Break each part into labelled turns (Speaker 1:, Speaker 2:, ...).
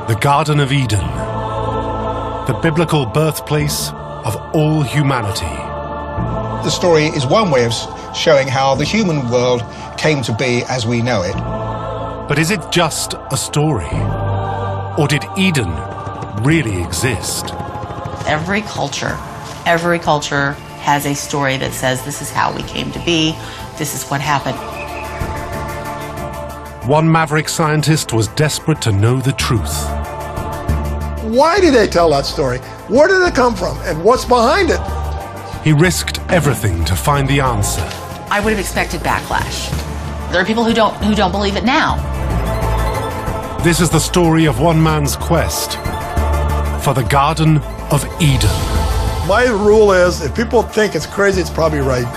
Speaker 1: The Garden of Eden, the biblical birthplace of all humanity.
Speaker 2: The story is one way of showing how the human world came to be as we know it.
Speaker 1: But is it just a story? Or did Eden really exist?
Speaker 3: Every culture has a story that says this is how we came to be, this is what happened.
Speaker 1: One maverick scientist was desperate to know the truth.
Speaker 4: Why did they tell that story? Where did it come from? And what's behind it?
Speaker 1: He risked everything to find the answer.
Speaker 3: I would have expected backlash. There are people who don't believe it now.
Speaker 1: This is the story of one man's quest for the Garden of Eden.
Speaker 4: My rule is, if people think it's crazy, it's probably right.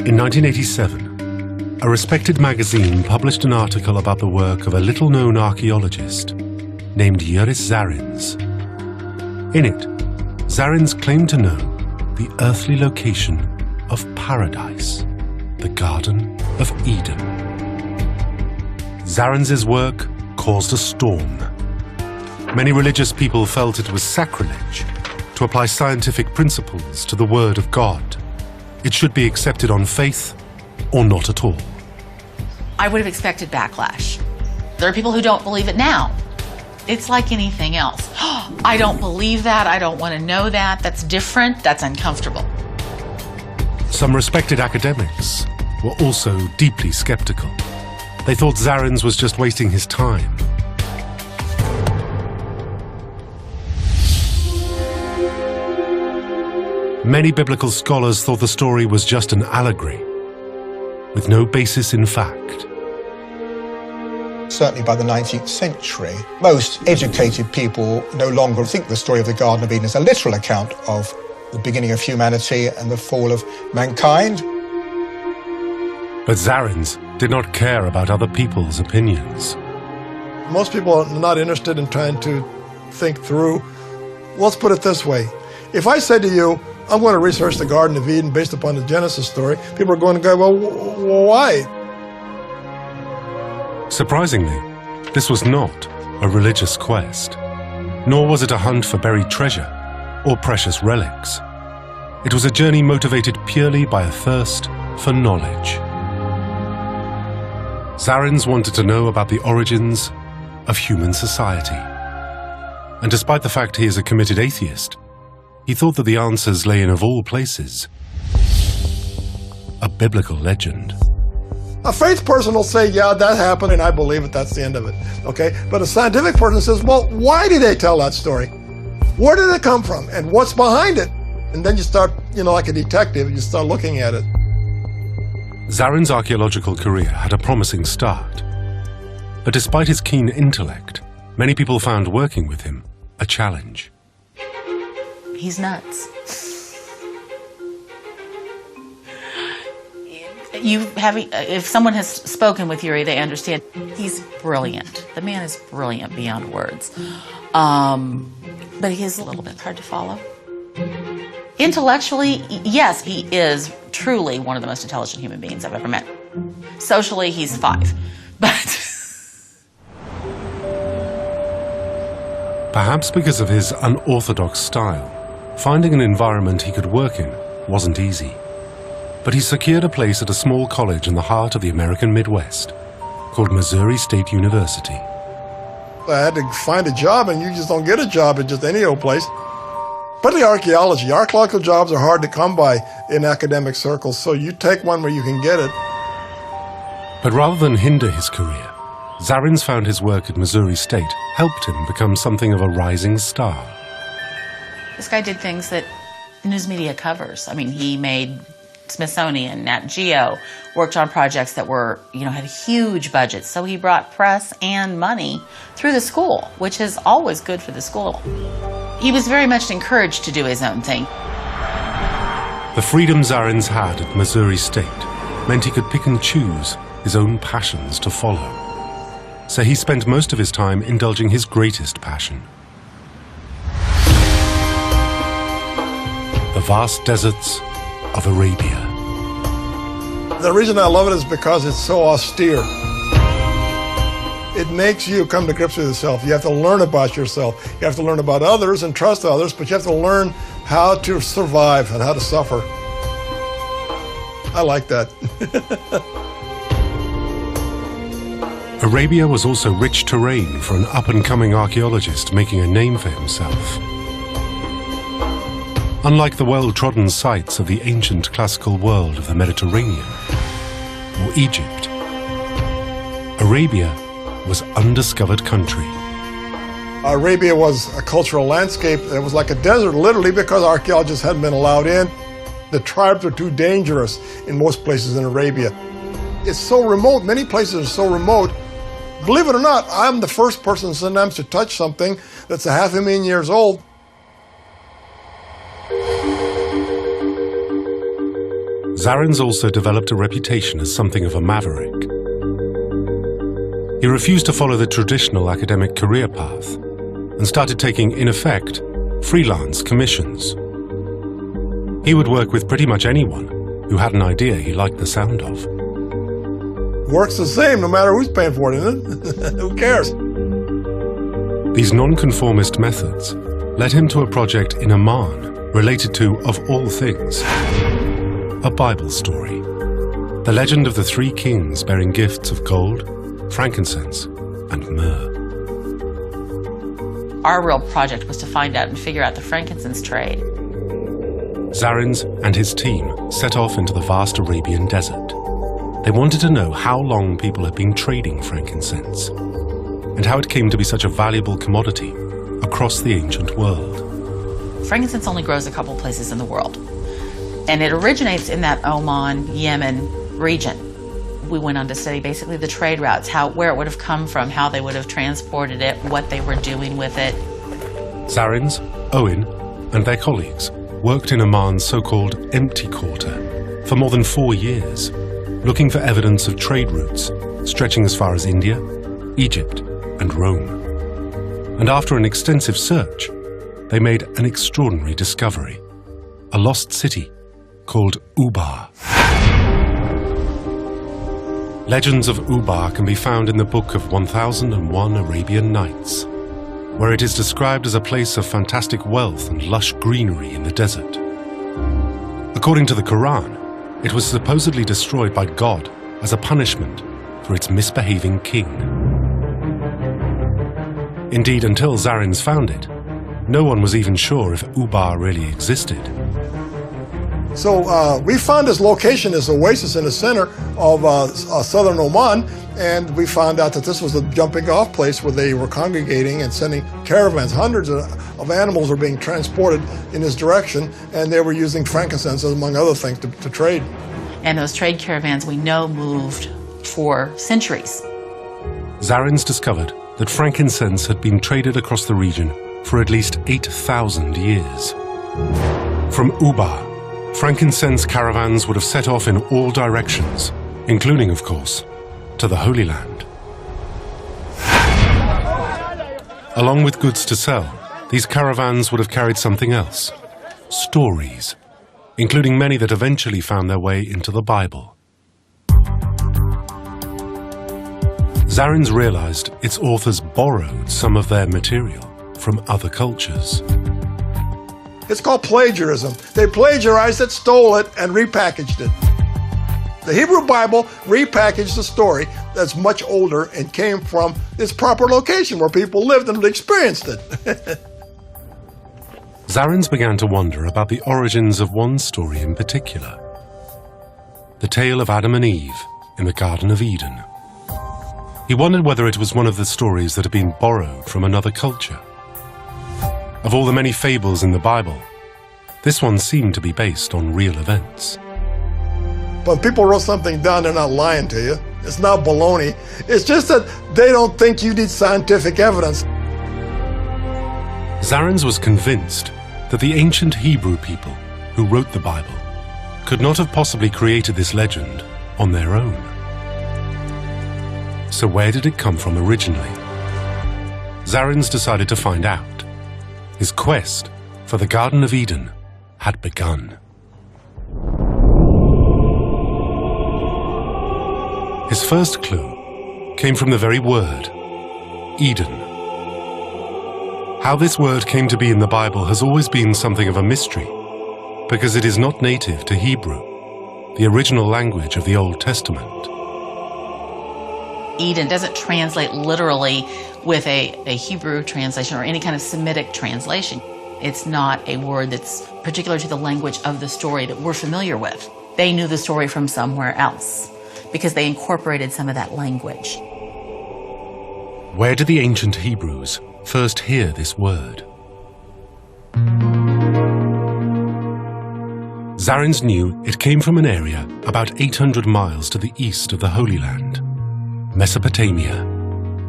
Speaker 1: In 1987, a respected magazine published an article about the work of a little-known archaeologist named Yuris Zarins. In it, Zarins claimed to know the earthly location of paradise, the Garden of Eden. Zarins' work caused a storm. Many religious people felt it was sacrilege to apply scientific principles to the Word of God. It should be accepted on faith or not at all.
Speaker 3: I would have expected backlash. There are people who don't believe it now. It's like anything else. I don't believe that. I don't want to know that. That's different. That's uncomfortable.
Speaker 1: Some respected academics were also deeply skeptical. They thought Zarins was just wasting his time. Many biblical scholars thought the story was just an allegory, with no basis in fact.
Speaker 2: Certainly by the 19th century, most educated people no longer think the story of the Garden of Eden is a literal account of the beginning of humanity and the fall of mankind.
Speaker 1: But Zarins did not care about other people's opinions.
Speaker 4: Most people are not interested in trying to think through. Let's put it this way. If I said to you, I'm going to research the Garden of Eden based upon the Genesis story, people are going to go, well, why?
Speaker 1: Surprisingly, this was not a religious quest, nor was it a hunt for buried treasure or precious relics. It was a journey motivated purely by a thirst for knowledge. Zarins wanted to know about the origins of human society. And despite the fact he is a committed atheist, he thought that the answers lay in, of all places, a biblical legend.
Speaker 4: A faith person will say, yeah, that happened, and I believe it, that's the end of it, okay? But a scientific person says, well, why did they tell that story? Where did it come from, and what's behind it? And then you start, like a detective, you start looking at it.
Speaker 1: Zarins' archaeological career had a promising start. But despite his keen intellect, many people found working with him a challenge.
Speaker 3: He's nuts. If someone has spoken with Yuri, they understand. He's brilliant. The man is brilliant beyond words. But he is a little bit hard to follow. Intellectually, yes, he is truly one of the most intelligent human beings I've ever met. Socially, he's 5. But
Speaker 1: perhaps because of his unorthodox style, finding an environment he could work in wasn't easy. But he secured a place at a small college in the heart of the American Midwest, called Missouri State University.
Speaker 4: I had to find a job, and you just don't get a job at just any old place. But the archaeological jobs are hard to come by in academic circles, so you take one where you can get it.
Speaker 1: But rather than hinder his career, Zarins found his work at Missouri State helped him become something of a rising star.
Speaker 3: this guy did things that news media covers. I mean, he made Smithsonian, Nat Geo, worked on projects that were, had huge budgets. So he brought press and money through the school, which is always good for the school. He was very much encouraged to do his own thing.
Speaker 1: The freedom Zarins had at Missouri State meant he could pick and choose his own passions to follow. So he spent most of his time indulging his greatest passion: the vast deserts of Arabia.
Speaker 4: The reason I love it is because it's so austere. It makes you come to grips with yourself. You have to learn about yourself. You have to learn about others and trust others, but you have to learn how to survive and how to suffer. I like that.
Speaker 1: Arabia was also rich terrain for an up-and-coming archaeologist making a name for himself. Unlike the well-trodden sites of the ancient classical world of the Mediterranean or Egypt, Arabia was undiscovered country.
Speaker 4: Arabia was a cultural landscape that was like a desert, literally, because archaeologists hadn't been allowed in. The tribes are too dangerous in most places in Arabia. It's so remote. Many places are so remote. Believe it or not, I'm the first person sometimes to touch something that's 500,000 years old.
Speaker 1: Zarins also developed a reputation as something of a maverick. He refused to follow the traditional academic career path and started taking, in effect, freelance commissions. He would work with pretty much anyone who had an idea he liked the sound of.
Speaker 4: Works the same no matter who's paying for it, isn't it? Who cares?
Speaker 1: These nonconformist methods led him to a project in Amman related to, of all things, a Bible story. The legend of the 3 kings bearing gifts of gold, frankincense, and myrrh.
Speaker 3: Our real project was to find out and figure out the frankincense trade.
Speaker 1: Zarins and his team set off into the vast Arabian desert. They wanted to know how long people had been trading frankincense and how it came to be such a valuable commodity across the ancient world.
Speaker 3: Frankincense only grows a couple places in the world, and it originates in that Oman, Yemen region. We went on to study basically the trade routes, where it would have come from, how they would have transported it, what they were doing with it.
Speaker 1: Zarins, Owen, and their colleagues worked in Amman's so-called empty quarter for more than 4 years, looking for evidence of trade routes stretching as far as India, Egypt, and Rome. And after an extensive search, they made an extraordinary discovery: a lost city called Ubar. Legends of Ubar can be found in the book of 1001 Arabian Nights, where it is described as a place of fantastic wealth and lush greenery in the desert. According to the Quran, it was supposedly destroyed by God as a punishment for its misbehaving king. Indeed, until Zarins found it, no one was even sure if Ubar really existed.
Speaker 4: So we found this location, this oasis in the center of southern Oman, and we found out that this was the jumping off place where they were congregating and sending caravans. Hundreds of animals were being transported in this direction, and they were using frankincense, among other things, to trade.
Speaker 3: And those trade caravans we know moved for centuries.
Speaker 1: Zarins discovered that frankincense had been traded across the region for at least 8,000 years. From Ubar, frankincense caravans would have set off in all directions, including, of course, to the Holy Land. Along with goods to sell, these caravans would have carried something else: stories, including many that eventually found their way into the Bible. Zarins realized its authors borrowed some of their material from other cultures.
Speaker 4: It's called plagiarism. They plagiarized it, stole it, and repackaged it. The Hebrew Bible repackaged a story that's much older and came from its proper location where people lived and experienced it.
Speaker 1: Zarins began to wonder about the origins of one story in particular: the tale of Adam and Eve in the Garden of Eden. He wondered whether it was one of the stories that had been borrowed from another culture. Of all the many fables in the Bible, this one seemed to be based on real events.
Speaker 4: When people wrote something down, they're not lying to you. It's not baloney. It's just that they don't think you need scientific evidence.
Speaker 1: Zarins was convinced that the ancient Hebrew people who wrote the Bible could not have possibly created this legend on their own. So where did it come from originally? Zarins decided to find out. His quest for the Garden of Eden had begun. His first clue came from the very word, Eden. How this word came to be in the Bible has always been something of a mystery, because it is not native to Hebrew, the original language of the Old Testament.
Speaker 3: Eden doesn't translate literally with a Hebrew translation or any kind of Semitic translation. It's not a word that's particular to the language of the story that we're familiar with. They knew the story from somewhere else because they incorporated some of that language.
Speaker 1: Where did the ancient Hebrews first hear this word? Zarins knew it came from an area about 800 miles to the east of the Holy Land, Mesopotamia,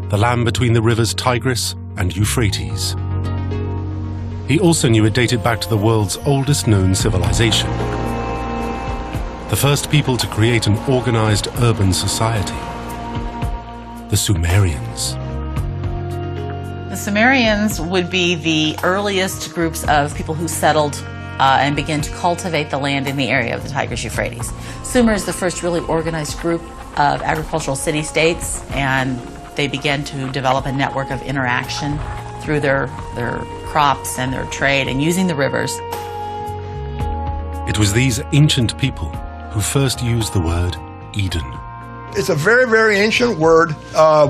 Speaker 1: the land between the rivers Tigris and Euphrates. He also knew it dated back to the world's oldest known civilization, the first people to create an organized urban society, the Sumerians.
Speaker 3: The Sumerians would be the earliest groups of people who settled and began to cultivate the land in the area of the Tigris-Euphrates. Sumer is the first really organized group of agricultural city-states, and they began to develop a network of interaction through their crops and their trade and using the rivers.
Speaker 1: It was these ancient people who first used the word Eden.
Speaker 4: It's a very, very ancient word,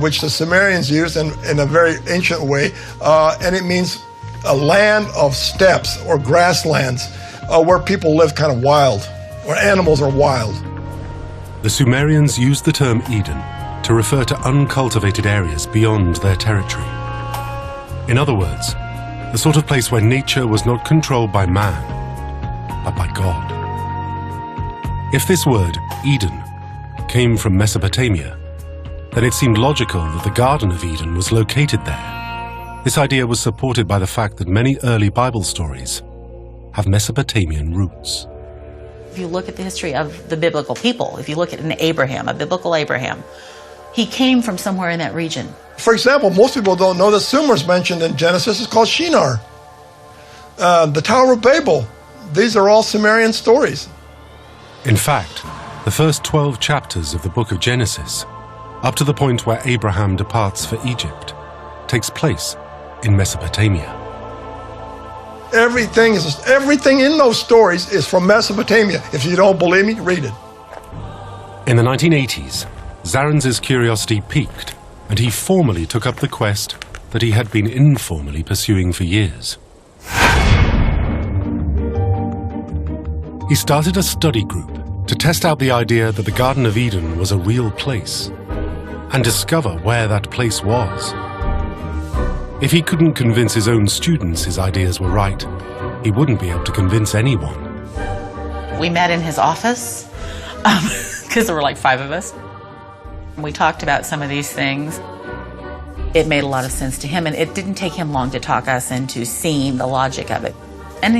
Speaker 4: which the Sumerians used in a very ancient way, and it means a land of steppes or grasslands where people live kind of wild, where animals are wild.
Speaker 1: The Sumerians used the term Eden to refer to uncultivated areas beyond their territory. In other words, the sort of place where nature was not controlled by man, but by God. If this word, Eden, came from Mesopotamia, then it seemed logical that the Garden of Eden was located there. This idea was supported by the fact that many early Bible stories have Mesopotamian roots.
Speaker 3: If you look at the history of the biblical people, if you look at an Abraham, a biblical Abraham, he came from somewhere in that region.
Speaker 4: For example, most people don't know that Sumer's mentioned in Genesis is called Shinar. The Tower of Babel, these are all Sumerian stories.
Speaker 1: In fact, the first 12 chapters of the book of Genesis, up to the point where Abraham departs for Egypt, takes place in Mesopotamia.
Speaker 4: Everything in those stories is from Mesopotamia. If you don't believe me, read it.
Speaker 1: In the 1980s, Zarins' curiosity piqued, and he formally took up the quest that he had been informally pursuing for years. He started a study group to test out the idea that the Garden of Eden was a real place and discover where that place was. If he couldn't convince his own students his ideas were right, he wouldn't be able to convince anyone.
Speaker 3: We met in his office because there were like 5 of us. We talked about some of these things. It made a lot of sense to him, and it didn't take him long to talk us into seeing the logic of it. And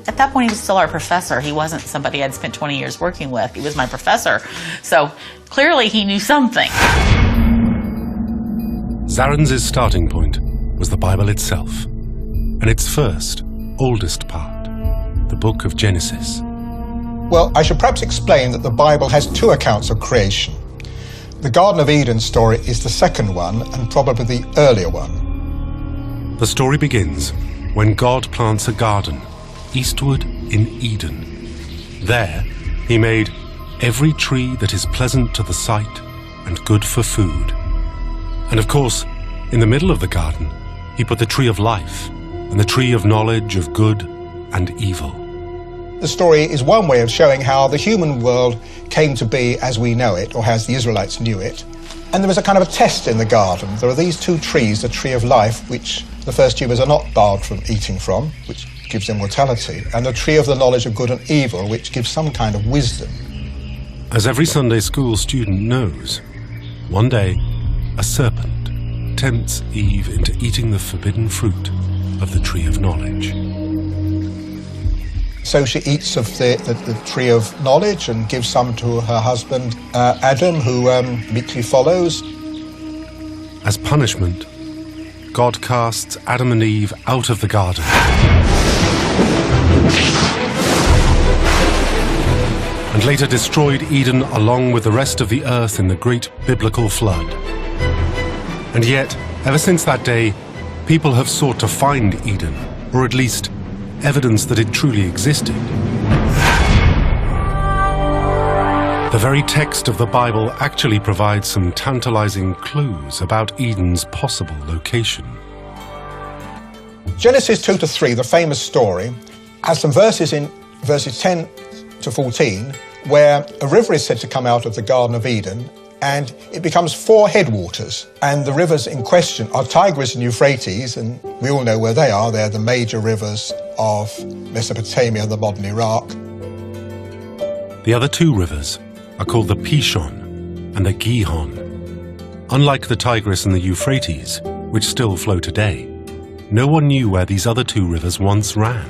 Speaker 3: at that point, he was still our professor. He wasn't somebody I'd spent 20 years working with. He was my professor. So clearly he knew something.
Speaker 1: Zarins' starting point was the Bible itself, and its first, oldest part, the book of Genesis.
Speaker 2: Well, I should perhaps explain that the Bible has 2 accounts of creation. The Garden of Eden story is the second one, and probably the earlier one.
Speaker 1: The story begins when God plants a garden eastward in Eden. There, he made every tree that is pleasant to the sight and good for food. And of course, in the middle of the garden, he put the tree of life and the tree of knowledge of good and evil.
Speaker 2: The story is one way of showing how the human world came to be as we know it, or as the Israelites knew it. And there was a kind of a test in the garden. There are these 2 trees, the tree of life, which the first humans are not barred from eating from, which gives immortality, and the tree of the knowledge of good and evil, which gives some kind of wisdom.
Speaker 1: As every Sunday school student knows, one day a serpent tempts Eve into eating the forbidden fruit of the tree of knowledge.
Speaker 2: So she eats of the tree of knowledge and gives some to her husband Adam, who meekly follows.
Speaker 1: As punishment, God casts Adam and Eve out of the garden. And later destroyed Eden along with the rest of the earth in the great biblical flood. And yet, ever since that day, people have sought to find Eden, or at least evidence that it truly existed. The very text of the Bible actually provides some tantalizing clues about Eden's possible location.
Speaker 2: Genesis 2-3, the famous story, has some verses in verses 10 to 14 where a river is said to come out of the Garden of Eden, and it becomes 4 headwaters. And the rivers in question are Tigris and Euphrates, and we all know where they are. They're the major rivers of Mesopotamia, the modern Iraq.
Speaker 1: The other 2 rivers are called the Pishon and the Gihon. Unlike the Tigris and the Euphrates, which still flow today, no one knew where these other 2 rivers once ran,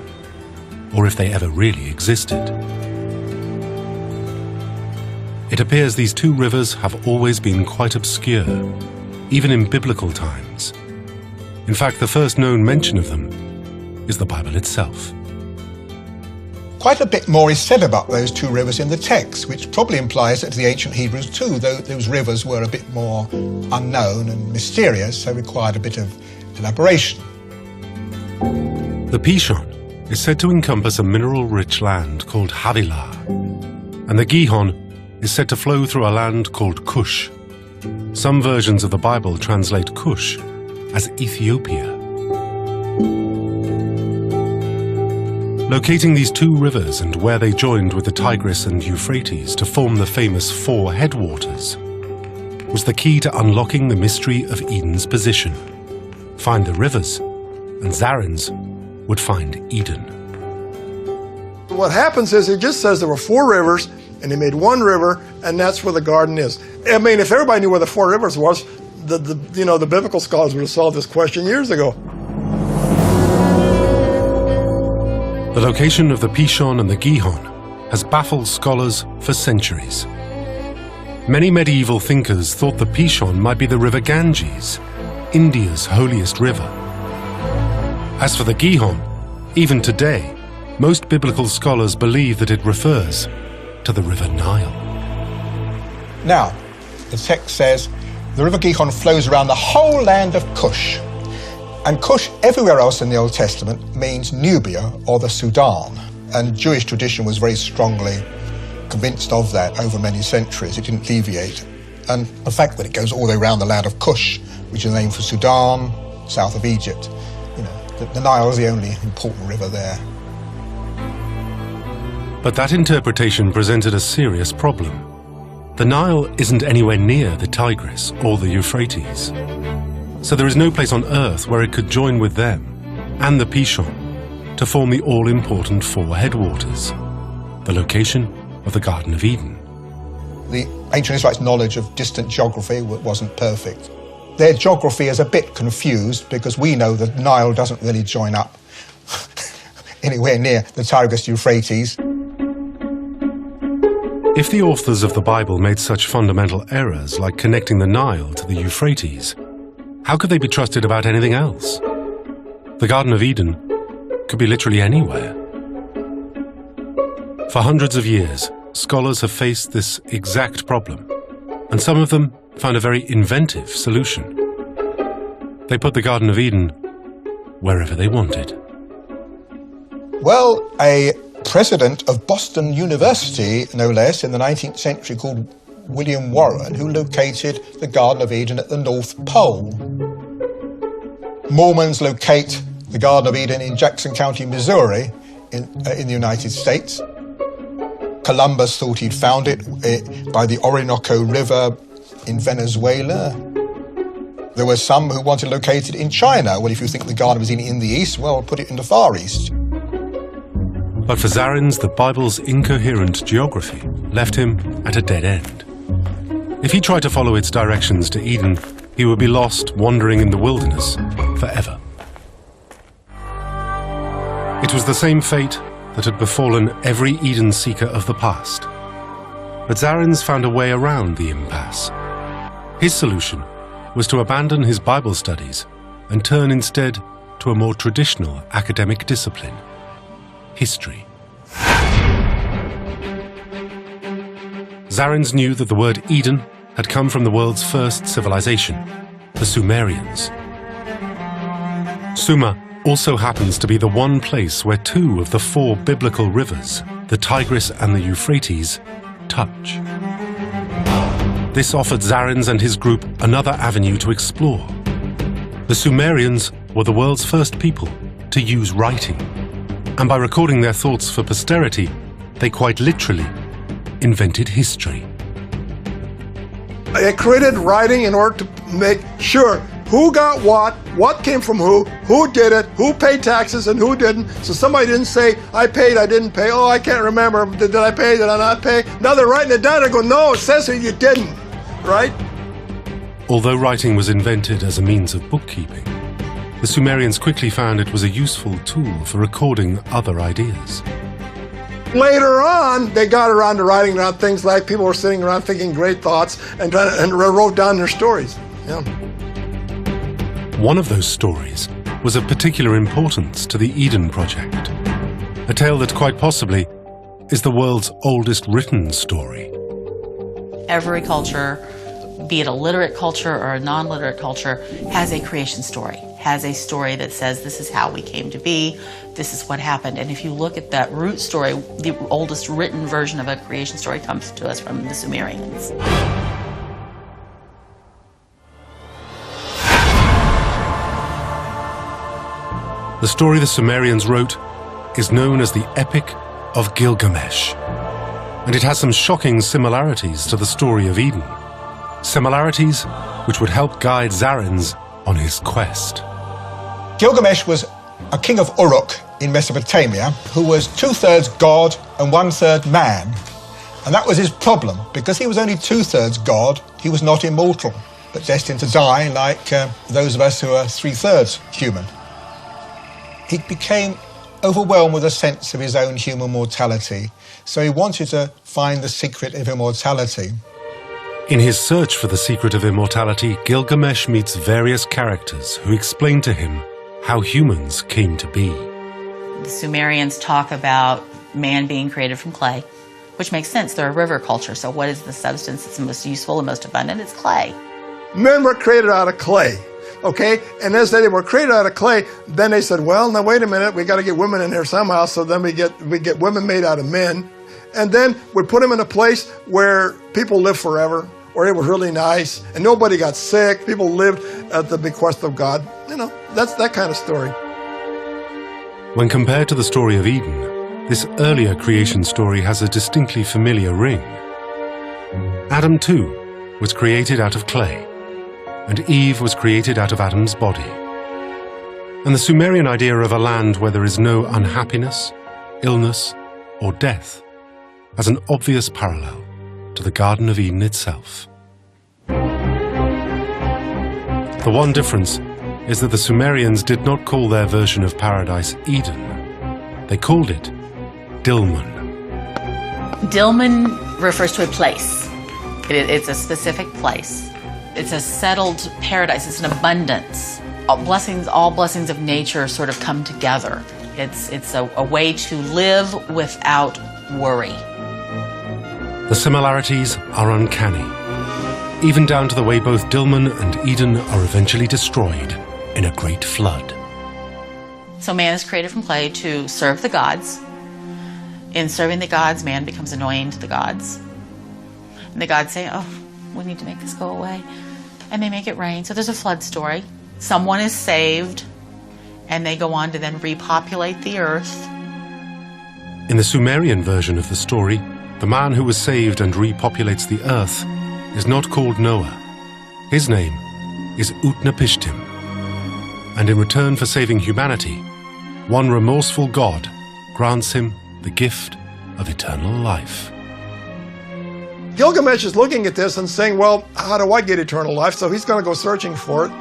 Speaker 1: or if they ever really existed. It appears these 2 rivers have always been quite obscure, even in biblical times. In fact, the first known mention of them is the Bible itself.
Speaker 2: Quite a bit more is said about those 2 rivers in the text, which probably implies that to the ancient Hebrews too, though those rivers were a bit more unknown and mysterious, so required a bit of elaboration.
Speaker 1: The Pishon is said to encompass a mineral-rich land called Havilah, and the Gihon is said to flow through a land called Cush. Some versions of the Bible translate Cush as Ethiopia. Locating these 2 rivers and where they joined with the Tigris and Euphrates to form the famous 4 headwaters was the key to unlocking the mystery of Eden's position. Find the rivers, and Zarins would find Eden.
Speaker 4: What happens is it just says there were 4 rivers, and they made 1 river, and that's where the garden is. I mean, if everybody knew where the 4 rivers was, the biblical scholars would have solved this question years ago.
Speaker 1: The location of the Pishon and the Gihon has baffled scholars for centuries. Many medieval thinkers thought the Pishon might be the river Ganges, India's holiest river. As for the Gihon, even today, most biblical scholars believe that it refers to the River Nile.
Speaker 2: Now, the text says, the river Gihon flows around the whole land of Cush. And Cush, everywhere else in the Old Testament, means Nubia or the Sudan. And Jewish tradition was very strongly convinced of that over many centuries. It didn't deviate. And the fact that it goes all the way around the land of Cush, which is the name for Sudan, south of Egypt, the Nile is the only important river there.
Speaker 1: But that interpretation presented a serious problem. The Nile isn't anywhere near the Tigris or the Euphrates. So there is no place on earth where it could join with them and the Pishon to form the all-important 4 headwaters, the location of the Garden of Eden.
Speaker 2: The ancient Israelites' knowledge of distant geography wasn't perfect. Their geography is a bit confused because we know the Nile doesn't really join up anywhere near the Tigris-Euphrates.
Speaker 1: If the authors of the Bible made such fundamental errors like connecting the Nile to the Euphrates, how could they be trusted about anything else? The Garden of Eden could be literally anywhere. For hundreds of years, scholars have faced this exact problem, and some of them found a very inventive solution. They put the Garden of Eden wherever they wanted.
Speaker 2: Well, a president of Boston University, no less, in the 19th century called William Warren, who located the Garden of Eden at the North Pole. Mormons locate the Garden of Eden in Jackson County, Missouri, in the United States. Columbus thought he'd found it by the Orinoco River in Venezuela. There were some who wanted to locate it in China. Well, if you think the Garden was in the East, well, put it in the Far East.
Speaker 1: But for Zarins, the Bible's incoherent geography left him at a dead end. If he tried to follow its directions to Eden, he would be lost wandering in the wilderness forever. It was the same fate that had befallen every Eden seeker of the past. But Zarins found a way around the impasse. His solution was to abandon his Bible studies and turn instead to a more traditional academic discipline: history. Zarins knew that the word Eden had come from the world's first civilization, the Sumerians. Sumer also happens to be the one place where two of the four biblical rivers, the Tigris and the Euphrates, touch. This offered Zarins and his group another avenue to explore. The Sumerians were the world's first people to use writing, and by recording their thoughts for posterity, they quite literally invented history.
Speaker 4: They created writing in order to make sure who got what came from who did it, who paid taxes and who didn't. So somebody didn't say, I paid, I didn't pay, oh, I can't remember, did I pay, did I not pay? Now they're writing it down and go, no, it says here you didn't, right?
Speaker 1: Although writing was invented as a means of bookkeeping, the Sumerians quickly found it was a useful tool for recording other ideas.
Speaker 4: Later on, they got around to writing down things like people were sitting around thinking great thoughts and wrote down their stories. Yeah.
Speaker 1: One of those stories was of particular importance to the Eden Project, a tale that quite possibly is the world's oldest written story.
Speaker 3: Every culture, be it a literate culture or a non-literate culture, has a creation story, has a story that says this is how we came to be, this is what happened. And if you look at that root story, the oldest written version of a creation story comes to us from the Sumerians.
Speaker 1: The story the Sumerians wrote is known as the Epic of Gilgamesh, and it has some shocking similarities to the story of Eden. Similarities which would help guide Zarins on his quest.
Speaker 2: Gilgamesh was a king of Uruk in Mesopotamia who was 2/3 god and 1/3 man. And that was his problem. Because he was only 2/3 god, he was not immortal, but destined to die like those of us who are 3/3 human. He became overwhelmed with a sense of his own human mortality, so he wanted to find the secret of immortality.
Speaker 1: In his search for the secret of immortality, Gilgamesh meets various characters who explain to him how humans came to be.
Speaker 3: The Sumerians talk about man being created from clay, which makes sense. They're a river culture, so what is the substance that's most useful and most abundant? It's clay.
Speaker 4: Men were created out of clay. Okay, and as they were created out of clay, then they said, well, now wait a minute, we got to get women in here somehow, so then we get women made out of men, and then we put them in a place where people live forever, where it was really nice, and nobody got sick, people lived at the bequest of God. You know, that's that kind of story.
Speaker 1: When compared to the story of Eden, this earlier creation story has a distinctly familiar ring. Adam, too, was created out of clay, and Eve was created out of Adam's body. And the Sumerian idea of a land where there is no unhappiness, illness, or death has an obvious parallel to the Garden of Eden itself. The one difference is that the Sumerians did not call their version of paradise Eden. They called it Dilmun.
Speaker 3: Dilmun refers to a place. It's a specific place. It's a settled paradise. It's an abundance. All blessings of nature sort of come together. It's a way to live without worry.
Speaker 1: The similarities are uncanny, even down to the way both Dilmun and Eden are eventually destroyed in a great flood.
Speaker 3: So man is created from clay to serve the gods. In serving the gods, man becomes annoying to the gods. And the gods say, oh, we need to make this go away. And they make it rain. So there's a flood story. Someone is saved, and they go on to then repopulate the earth.
Speaker 1: In the Sumerian version of the story, the man who was saved and repopulates the earth is not called Noah. His name is Utnapishtim. And in return for saving humanity, one remorseful god grants him the gift of eternal life.
Speaker 4: Gilgamesh is looking at this and saying, well, how do I get eternal life? So he's going to go searching for it.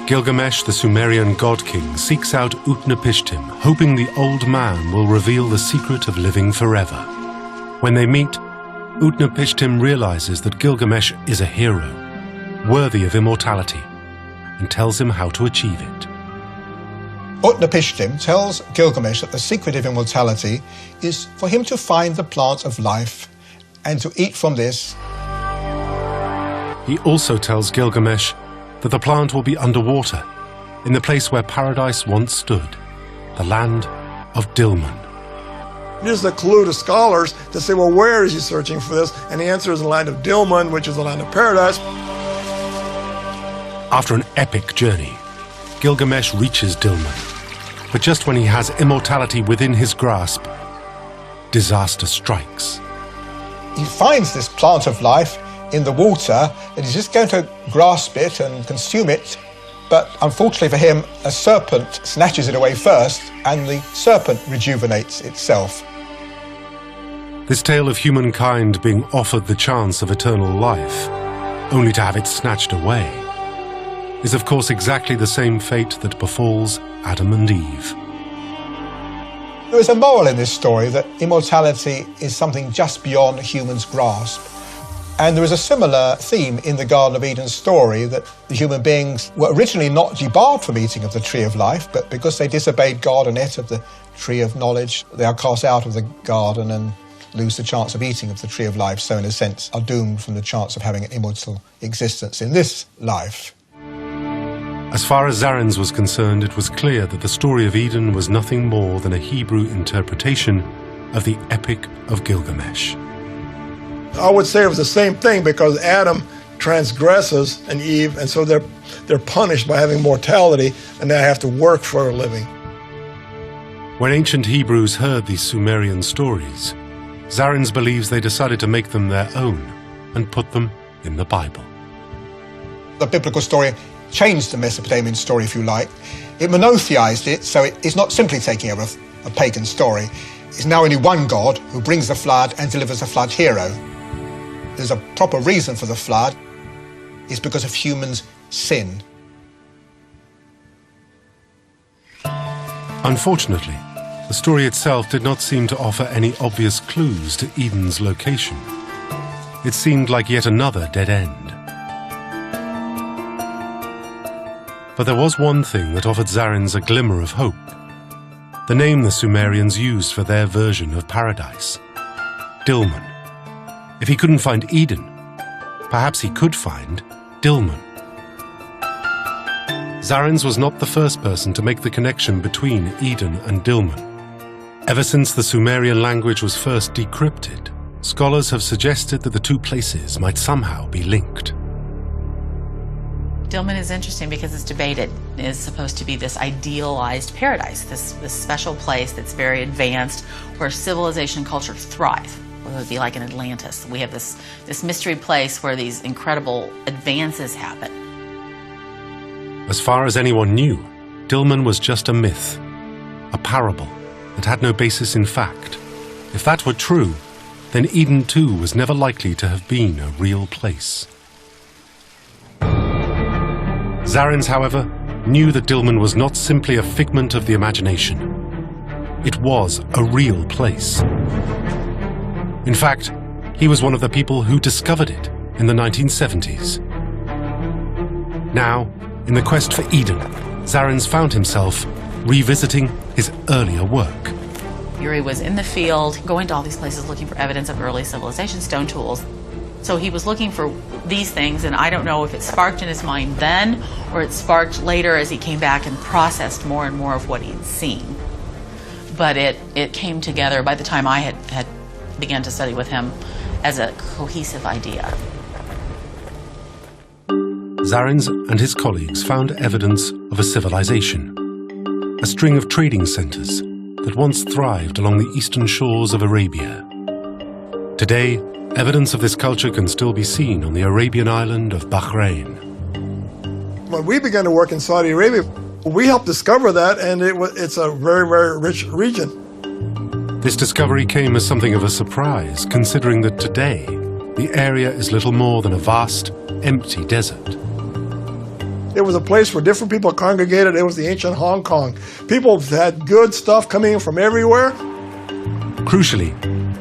Speaker 1: Gilgamesh, the Sumerian god-king, seeks out Utnapishtim, hoping the old man will reveal the secret of living forever. When they meet, Utnapishtim realizes that Gilgamesh is a hero, worthy of immortality, and tells him how to achieve it.
Speaker 2: Utnapishtim tells Gilgamesh that the secret of immortality is for him to find the plant of life and to eat from this.
Speaker 1: He also tells Gilgamesh that the plant will be underwater, in the place where paradise once stood, the land of Dilmun.
Speaker 4: It is a clue to scholars to say, well, where is he searching for this? And the answer is the land of Dilmun, which is the land of paradise.
Speaker 1: After an epic journey, Gilgamesh reaches Dilmun. But just when he has immortality within his grasp, disaster strikes.
Speaker 2: He finds this plant of life in the water and he's just going to grasp it and consume it. But unfortunately for him, a serpent snatches it away first and the serpent rejuvenates itself.
Speaker 1: This tale of humankind being offered the chance of eternal life, only to have it snatched away, is of course exactly the same fate that befalls Adam and Eve.
Speaker 2: There is a moral in this story that immortality is something just beyond humans' grasp. And there is a similar theme in the Garden of Eden story, that the human beings were originally not debarred from eating of the tree of life, but because they disobeyed God and ate of the tree of knowledge, they are cast out of the garden and lose the chance of eating of the tree of life, so in a sense are doomed from the chance of having an immortal existence in this life.
Speaker 1: As far as Zarins was concerned, it was clear that the story of Eden was nothing more than a Hebrew interpretation of the Epic of Gilgamesh.
Speaker 4: I would say it was the same thing, because Adam transgresses and Eve, and so they're punished by having mortality, and they have to work for a living.
Speaker 1: When ancient Hebrews heard these Sumerian stories, Zarins believes they decided to make them their own and put them in the Bible.
Speaker 2: The biblical story changed the Mesopotamian story, if you like. It monotheized it, so it's not simply taking over a pagan story. It's now only one God who brings the flood and delivers the flood hero. There's a proper reason for the flood. It's because of humans' sin.
Speaker 1: Unfortunately, the story itself did not seem to offer any obvious clues to Eden's location. It seemed like yet another dead end. But there was one thing that offered Zarins a glimmer of hope. The name the Sumerians used for their version of paradise, Dilmun. If he couldn't find Eden, perhaps he could find Dilmun. Zarins was not the first person to make the connection between Eden and Dilmun. Ever since the Sumerian language was first decrypted, scholars have suggested that the two places might somehow be linked.
Speaker 3: Dilmun is interesting because it's debated. It's supposed to be this idealized paradise, this special place that's very advanced, where civilization and culture thrive. It would be like an Atlantis. We have this mystery place where these incredible advances happen.
Speaker 1: As far as anyone knew, Dilmun was just a myth, a parable that had no basis in fact. If that were true, then Eden too was never likely to have been a real place. Zarins, however, knew that Dilmun was not simply a figment of the imagination. It was a real place. In fact, he was one of the people who discovered it in the 1970s. Now, in the quest for Eden, Zarins found himself revisiting his earlier work.
Speaker 3: Uri was in the field, going to all these places looking for evidence of early civilization, stone tools. So he was looking for these things, and I don't know if it sparked in his mind then or it sparked later as he came back and processed more and more of what he'd seen. But it came together by the time I had began to study with him as a cohesive idea.
Speaker 1: Zarins and his colleagues found evidence of a civilization, a string of trading centers that once thrived along the eastern shores of Arabia. Today, evidence of this culture can still be seen on the Arabian island of Bahrain.
Speaker 4: When we began to work in Saudi Arabia, we helped discover that, and it's a very, very rich region.
Speaker 1: This discovery came as something of a surprise, considering that today the area is little more than a vast, empty desert.
Speaker 4: It was a place where different people congregated. It was the ancient Hong Kong. People had good stuff coming in from everywhere.
Speaker 1: Crucially,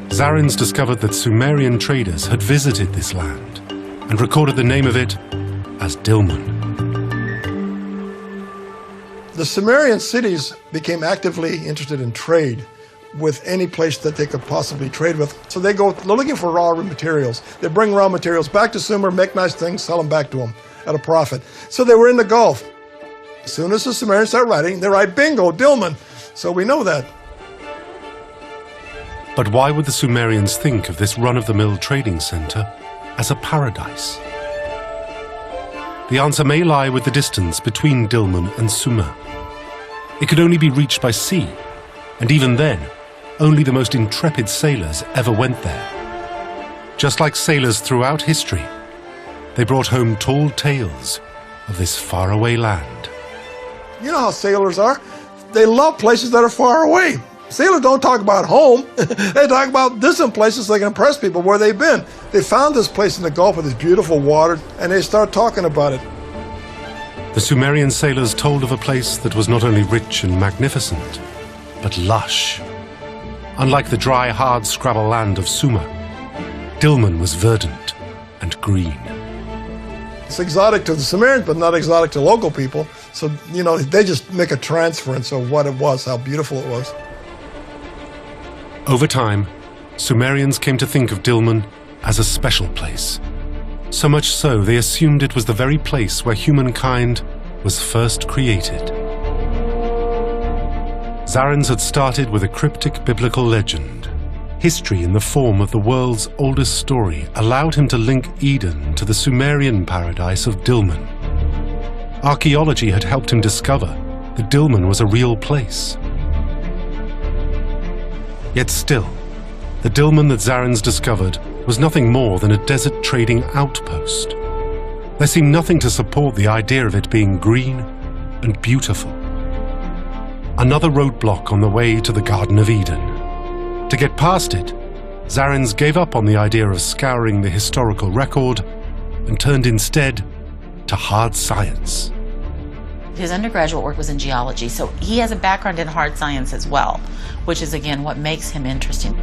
Speaker 1: Zarins discovered that Sumerian traders had visited this land and recorded the name of it as Dilmun.
Speaker 4: The Sumerian cities became actively interested in trade with any place that they could possibly trade with. So they're looking for raw materials. They bring raw materials back to Sumer, make nice things, sell them back to them at a profit. So they were in the Gulf. As soon as the Sumerians start writing, they write bingo, Dilmun. So we know that.
Speaker 1: But why would the Sumerians think of this run-of-the-mill trading center as a paradise? The answer may lie with the distance between Dilmun and Sumer. It could only be reached by sea, and even then, only the most intrepid sailors ever went there. Just like sailors throughout history, they brought home tall tales of this faraway land.
Speaker 4: You know how sailors are. They love places that are far away. Sailors don't talk about home. They talk about distant places so they can impress people where they've been. They found this place in the Gulf with this beautiful water, and they start talking about it.
Speaker 1: The Sumerian sailors told of a place that was not only rich and magnificent, but lush. Unlike the dry, hard-scrabble land of Sumer, Dilmun was verdant and green.
Speaker 4: It's exotic to the Sumerians, but not exotic to local people. So, you know, they just make a transference of what it was, how beautiful it was.
Speaker 1: Over time, Sumerians came to think of Dilmun as a special place. So much so, they assumed it was the very place where humankind was first created. Zarins had started with a cryptic biblical legend. History in the form of the world's oldest story allowed him to link Eden to the Sumerian paradise of Dilmun. Archaeology had helped him discover that Dilmun was a real place. Yet still, the Dilmun that Zarins discovered was nothing more than a desert trading outpost. There seemed nothing to support the idea of it being green and beautiful. Another roadblock on the way to the Garden of Eden. To get past it, Zarins gave up on the idea of scouring the historical record and turned instead to hard science.
Speaker 3: His undergraduate work was in geology, so he has a background in hard science as well, which is, again, what makes him interesting.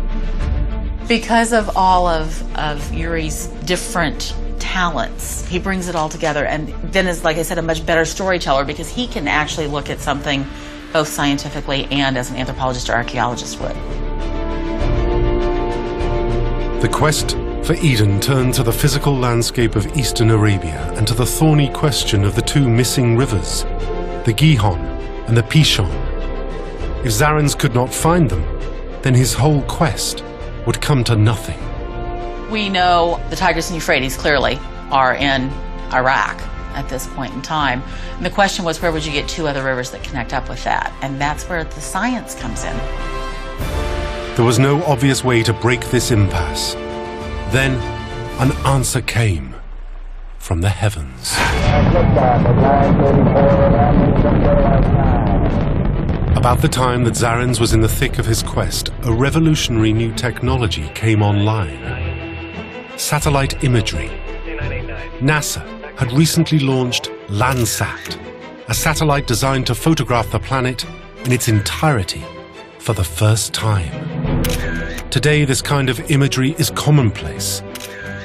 Speaker 3: Because of all of Uri's different talents, he brings it all together and then is, like I said, a much better storyteller because he can actually look at something both scientifically and as an anthropologist or archaeologist would.
Speaker 1: The quest for Eden turned to the physical landscape of eastern Arabia and to the thorny question of the two missing rivers, the Gihon and the Pishon. If Zarins could not find them, then his whole quest would come to nothing.
Speaker 3: We know the Tigris and Euphrates clearly are in Iraq at this point in time. And the question was, where would you get two other rivers that connect up with that? And that's where the science comes in.
Speaker 1: There was no obvious way to break this impasse. Then, an answer came from the heavens. About the time that Zarins was in the thick of his quest, a revolutionary new technology came online. Satellite imagery. NASA had recently launched Landsat, a satellite designed to photograph the planet in its entirety for the first time. Today, this kind of imagery is commonplace,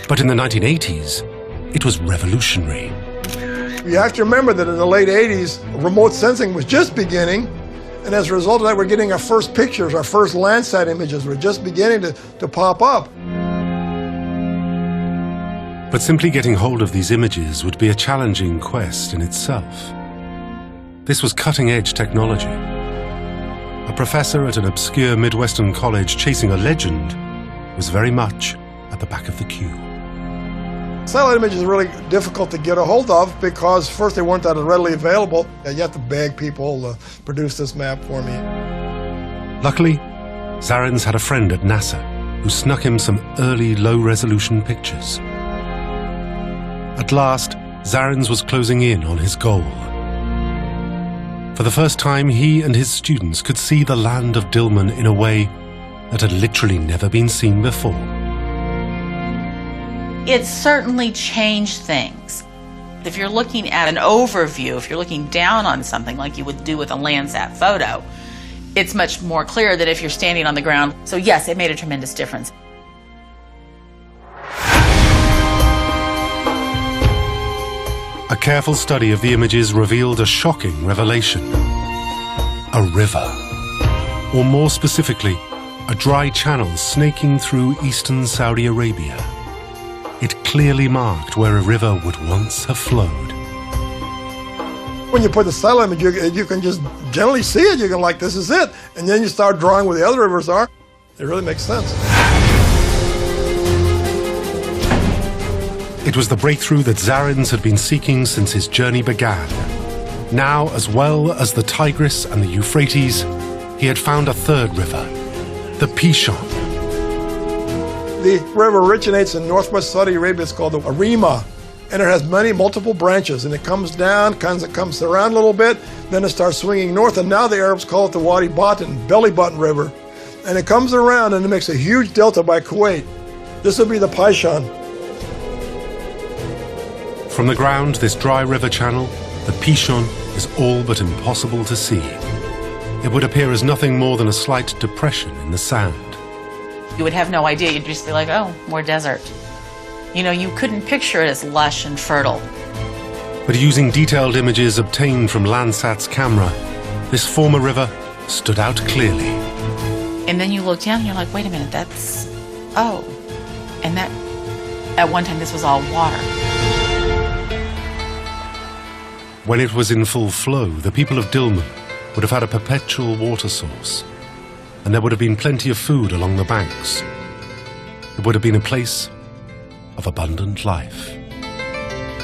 Speaker 1: but in the 1980s, it was revolutionary.
Speaker 4: You have to remember that in the late 80s, remote sensing was just beginning, and as a result of that, we're getting our first pictures, our first Landsat images were just beginning to pop up.
Speaker 1: But simply getting hold of these images would be a challenging quest in itself. This was cutting-edge technology. A professor at an obscure Midwestern college chasing a legend was very much at the back of the queue.
Speaker 4: Satellite images are really difficult to get a hold of because first they weren't that readily available. You have to beg people to produce this map for me.
Speaker 1: Luckily, Zarins had a friend at NASA who snuck him some early low-resolution pictures. At last, Zarins was closing in on his goal. For the first time, he and his students could see the land of Dilmun in a way that had literally never been seen before.
Speaker 3: It certainly changed things. If you're looking at an overview, if you're looking down on something like you would do with a Landsat photo, it's much more clear than if you're standing on the ground. So yes, it made a tremendous difference.
Speaker 1: A careful study of the images revealed a shocking revelation. A river. Or more specifically, a dry channel snaking through eastern Saudi Arabia. It clearly marked where a river would once have flowed.
Speaker 4: When you put the satellite image, you can just generally see it. You can like, this is it. And then you start drawing where the other rivers are. It really makes sense.
Speaker 1: It was the breakthrough that Zarins had been seeking since his journey began. Now, as well as the Tigris and the Euphrates, he had found a third river, the Pishon.
Speaker 4: The river originates in northwest Saudi Arabia. It's called the Arima, and it has multiple branches, and it comes down, it comes around a little bit, then it starts swinging north, and now the Arabs call it the Wadi Batan, belly button river. And it comes around and it makes a huge delta by Kuwait. This will be the Pishon.
Speaker 1: From the ground, this dry river channel, the Pishon, is all but impossible to see. It would appear as nothing more than a slight depression in the sand.
Speaker 3: You would have no idea. You'd just be like, oh, more desert. You know, you couldn't picture it as lush and fertile.
Speaker 1: But using detailed images obtained from Landsat's camera, this former river stood out clearly.
Speaker 3: And then you look down and you're like, wait a minute, that's... oh. And that... at one time, this was all water.
Speaker 1: When it was in full flow, the people of Dilmun would have had a perpetual water source, and there would have been plenty of food along the banks. It would have been a place of abundant life.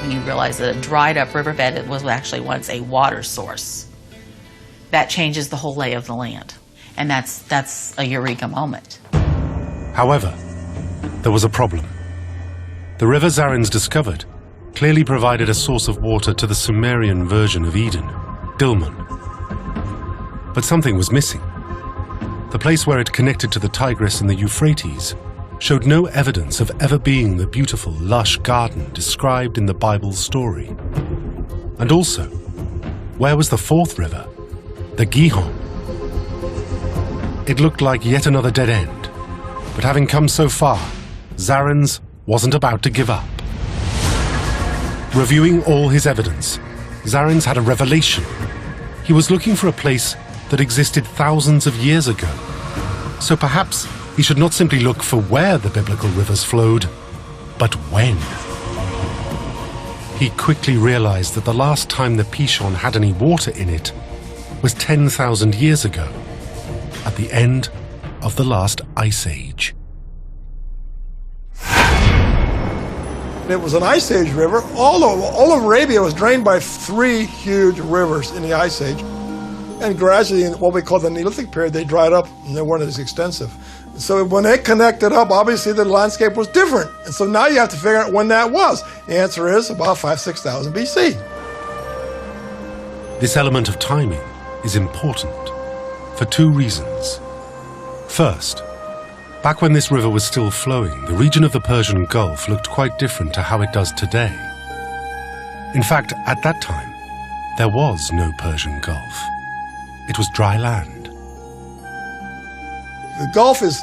Speaker 3: When you realize that a dried up riverbed it was actually once a water source, that changes the whole lay of the land. And that's a eureka moment.
Speaker 1: However, there was a problem. The river Zarins discovered clearly provided a source of water to the Sumerian version of Eden, Dilmun. But something was missing. The place where it connected to the Tigris and the Euphrates showed no evidence of ever being the beautiful, lush garden described in the Bible's story. And also, where was the fourth river, the Gihon? It looked like yet another dead end, but having come so far, Zarins wasn't about to give up. Reviewing all his evidence, Zarins had a revelation. He was looking for a place that existed thousands of years ago. So perhaps he should not simply look for where the biblical rivers flowed, but when. He quickly realized that the last time the Pishon had any water in it was 10,000 years ago, at the end of the last ice age.
Speaker 4: It was an Ice Age river. All of Arabia was drained by three huge rivers in the Ice Age. And gradually, in what we call the Neolithic period, they dried up and they weren't as extensive. So when they connected up, obviously the landscape was different. And so now you have to figure out when that was. The answer is about 5,000–6,000 BC.
Speaker 1: This element of timing is important for two reasons. First, back when this river was still flowing, the region of the Persian Gulf looked quite different to how it does today. In fact, at that time, there was no Persian Gulf. It was dry land.
Speaker 4: The Gulf is,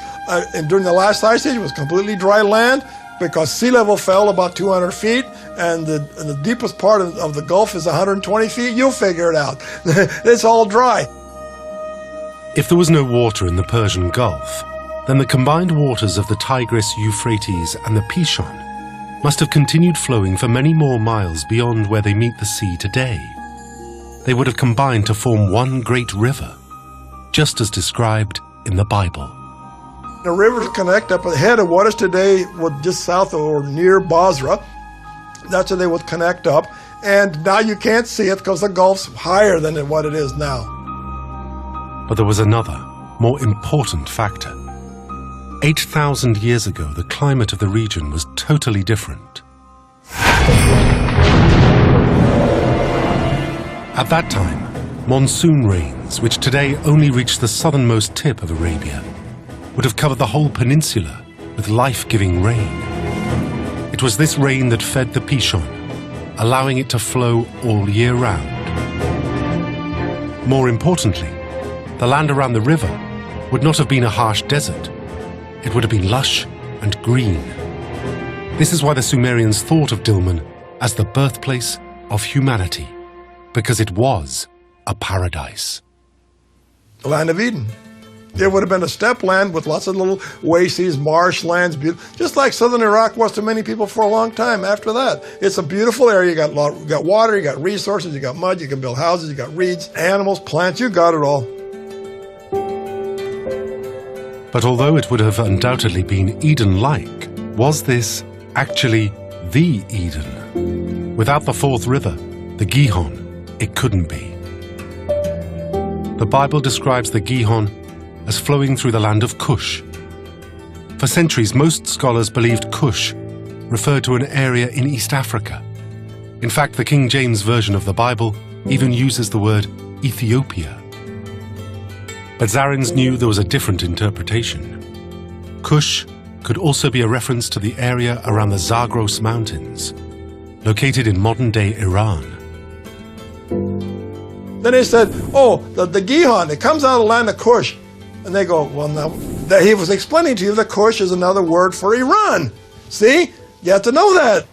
Speaker 4: during the last ice age, was completely dry land because sea level fell about 200 feet, and the deepest part of the Gulf is 120 feet. You'll figure it out. It's all dry.
Speaker 1: If there was no water in the Persian Gulf, then the combined waters of the Tigris, Euphrates, and the Pishon must have continued flowing for many more miles beyond where they meet the sea today. They would have combined to form one great river, just as described in the Bible.
Speaker 4: The rivers connect up ahead of what is today just south or near Basra. That's where they would connect up. And now you can't see it because the Gulf's higher than what it is now.
Speaker 1: But there was another, more important factor. 8,000 years ago, the climate of the region was totally different. At that time, monsoon rains, which today only reach the southernmost tip of Arabia, would have covered the whole peninsula with life-giving rain. It was this rain that fed the Pishon, allowing it to flow all year round. More importantly, the land around the river would not have been a harsh desert. It would have been lush and green. This is why the Sumerians thought of Dilmun as the birthplace of humanity, because it was a paradise.
Speaker 4: The land of Eden. It would have been a steppe land with lots of little oases, marshlands, just like southern Iraq was to many people for a long time after that. It's a beautiful area. You got water, you got resources, you got mud, you can build houses, you got reeds, animals, plants, you got it all.
Speaker 1: But although it would have undoubtedly been Eden-like, was this actually the Eden? Without the fourth river, the Gihon, it couldn't be. The Bible describes the Gihon as flowing through the land of Cush. For centuries, most scholars believed Cush referred to an area in East Africa. In fact, the King James Version of the Bible even uses the word Ethiopia. But Zarins knew there was a different interpretation. Cush could also be a reference to the area around the Zagros Mountains, located in modern-day Iran.
Speaker 4: Then they said, oh, the Gihon, it comes out of the land of Cush. And they go, well, now, he was explaining to you that Cush is another word for Iran. See? You have to know that.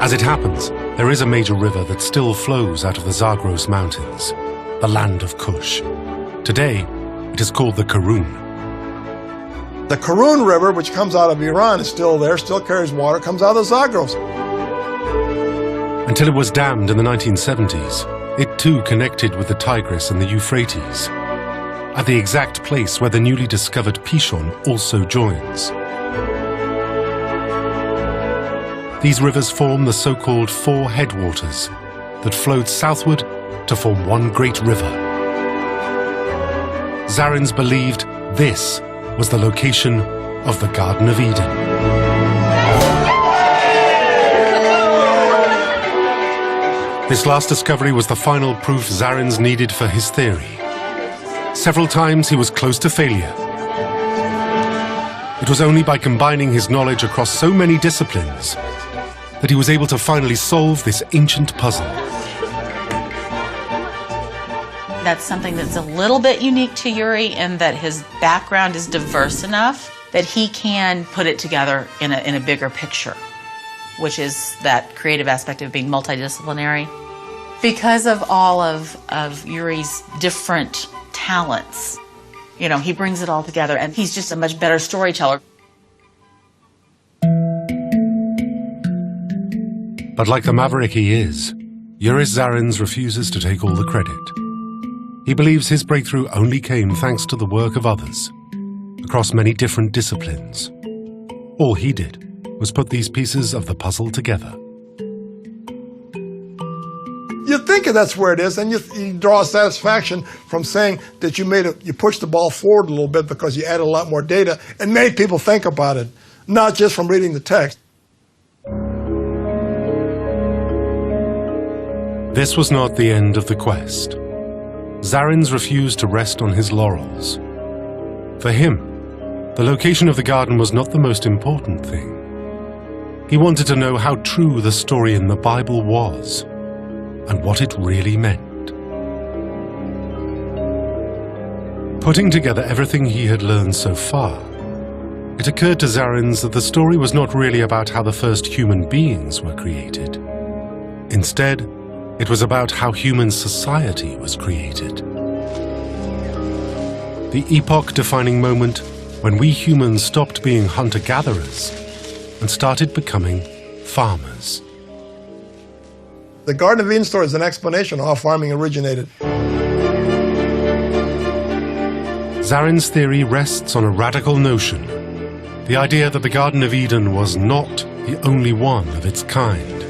Speaker 1: As it happens, there is a major river that still flows out of the Zagros Mountains, the land of Cush. Today, it is called the Karun.
Speaker 4: The Karun River, which comes out of Iran, is still there, still carries water, comes out of the Zagros.
Speaker 1: Until it was dammed in the 1970s, it too connected with the Tigris and the Euphrates, at the exact place where the newly discovered Pishon also joins. These rivers form the so-called four headwaters that flowed southward to form one great river. Zarins believed this was the location of the Garden of Eden. This last discovery was the final proof Zarins needed for his theory. Several times he was close to failure. It was only by combining his knowledge across so many disciplines that he was able to finally solve this ancient puzzle.
Speaker 3: That's something that's a little bit unique to Yuri in that his background is diverse enough that he can put it together in a bigger picture, which is that creative aspect of being multidisciplinary. Because of all of Yuri's different talents, you know, he brings it all together and he's just a much better storyteller.
Speaker 1: But like the maverick he is, Yuris Zarins refuses to take all the credit. He believes his breakthrough only came thanks to the work of others, across many different disciplines. All he did was put these pieces of the puzzle together.
Speaker 4: You think that's where it is, and you draw satisfaction from saying that you pushed the ball forward a little bit because you added a lot more data and made people think about it, not just from reading the text.
Speaker 1: This was not the end of the quest. Zarins refused to rest on his laurels. For him, the location of the garden was not the most important thing. He wanted to know how true the story in the Bible was, and what it really meant. Putting together everything he had learned so far, it occurred to Zarins that the story was not really about how the first human beings were created. Instead, it was about how human society was created. The epoch-defining moment when we humans stopped being hunter-gatherers and started becoming farmers.
Speaker 4: The Garden of Eden story is an explanation of how farming originated.
Speaker 1: Zarins' theory rests on a radical notion, the idea that the Garden of Eden was not the only one of its kind.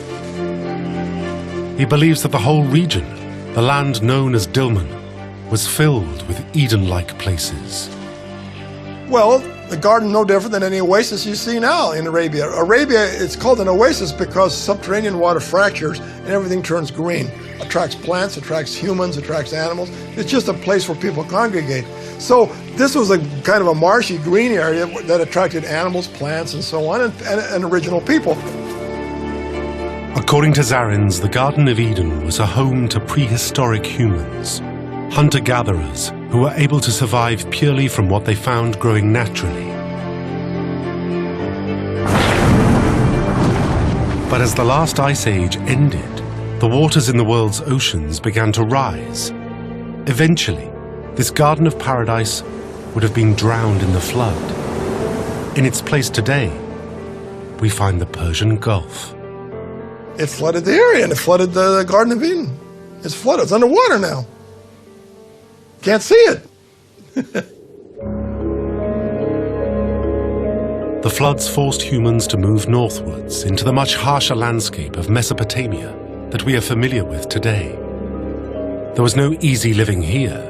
Speaker 1: He believes that the whole region, the land known as Dilmun, was filled with Eden-like places.
Speaker 4: Well, the garden no different than any oasis you see now in Arabia. Arabia, it's called an oasis because subterranean water fractures and everything turns green. Attracts plants, attracts humans, attracts animals. It's just a place where people congregate. So this was a kind of a marshy green area that attracted animals, plants, and so on, and original people.
Speaker 1: According to Zarins, the Garden of Eden was a home to prehistoric humans, hunter-gatherers who were able to survive purely from what they found growing naturally. But as the last ice age ended, the waters in the world's oceans began to rise. Eventually, this garden of paradise would have been drowned in the flood. In its place today, we find the Persian Gulf.
Speaker 4: It flooded the area, and it flooded the Garden of Eden. It's flooded. It's underwater now. Can't see it.
Speaker 1: The floods forced humans to move northwards into the much harsher landscape of Mesopotamia that we are familiar with today. There was no easy living here.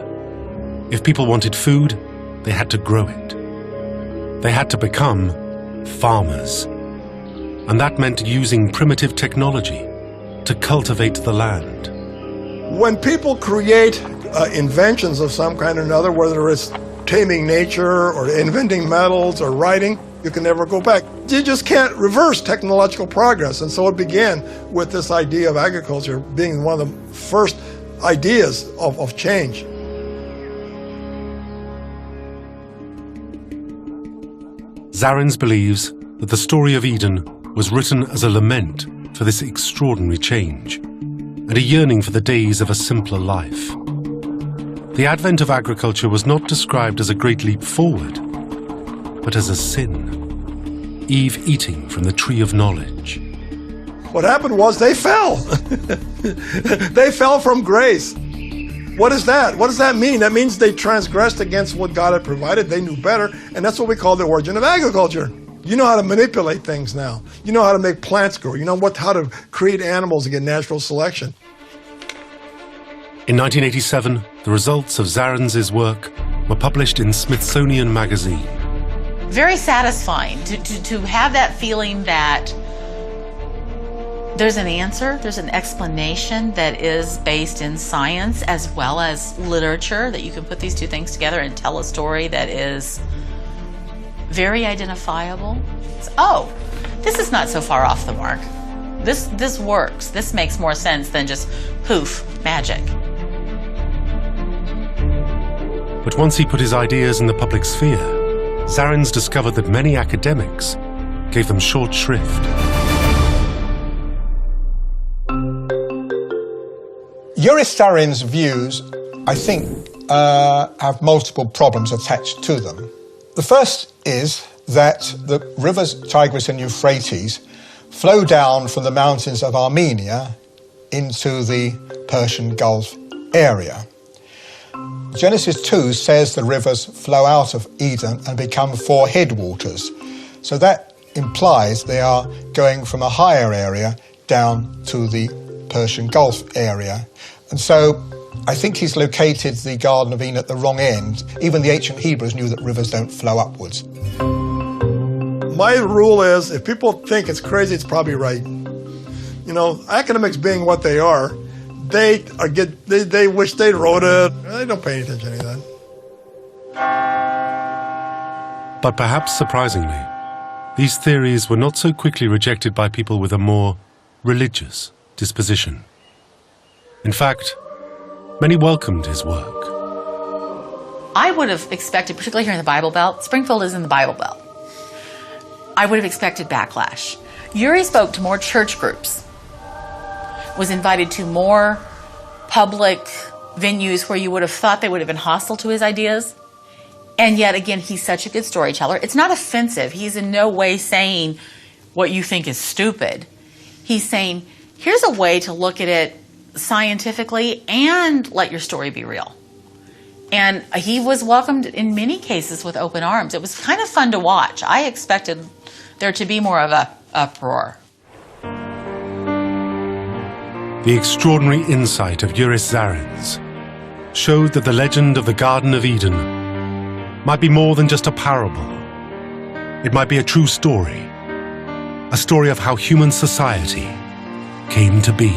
Speaker 1: If people wanted food, they had to grow it. They had to become farmers. And that meant using primitive technology to cultivate the land.
Speaker 4: When people create inventions of some kind or another, whether it's taming nature or inventing metals or writing, you can never go back. You just can't reverse technological progress. And so it began with this idea of agriculture being one of the first ideas of change.
Speaker 1: Zarins believes that the story of Eden was written as a lament for this extraordinary change and a yearning for the days of a simpler life. The advent of agriculture was not described as a great leap forward, but as a sin. Eve eating from the tree of knowledge.
Speaker 4: What happened was they fell. They fell from grace. What is that? What does that mean? That means they transgressed against what God had provided. They knew better, and that's what we call the origin of agriculture. You know how to manipulate things now. You know how to make plants grow. You know how to create animals and get natural selection.
Speaker 1: In 1987, the results of Zarins' work were published in Smithsonian Magazine.
Speaker 3: Very satisfying to have that feeling that there's an answer, there's an explanation that is based in science as well as literature, that you can put these two things together and tell a story that is very identifiable. Oh, this is not so far off the mark. This works. This makes more sense than just poof, magic.
Speaker 1: But once he put his ideas in the public sphere, Zarins discovered that many academics gave them short shrift.
Speaker 2: Yuris Zarins' views, I think, have multiple problems attached to them. The first is that the rivers Tigris and Euphrates flow down from the mountains of Armenia into the Persian Gulf area. Genesis 2 says the rivers flow out of Eden and become 4 headwaters. So that implies they are going from a higher area down to the Persian Gulf area. And so I think he's located the Garden of Eden at the wrong end. Even the ancient Hebrews knew that rivers don't flow upwards.
Speaker 4: My rule is, if people think it's crazy, it's probably right. You know, academics being what they are, they wish they wrote it. They don't pay any attention to any of that.
Speaker 1: But perhaps surprisingly, these theories were not so quickly rejected by people with a more religious disposition. In fact, many welcomed his work.
Speaker 3: I would have expected, particularly here in the Bible Belt, Springfield is in the Bible Belt, I would have expected backlash. Uri spoke to more church groups, was invited to more public venues where you would have thought they would have been hostile to his ideas. And yet again, he's such a good storyteller. It's not offensive. He's in no way saying what you think is stupid. He's saying, here's a way to look at it scientifically and let your story be real. And he was welcomed in many cases with open arms. It was kind of fun to watch. I expected there to be more of a uproar.
Speaker 1: The extraordinary insight of Yuris Zarins showed that the legend of the Garden of Eden might be more than just a parable. It might be a true story, a story of how human society came to be.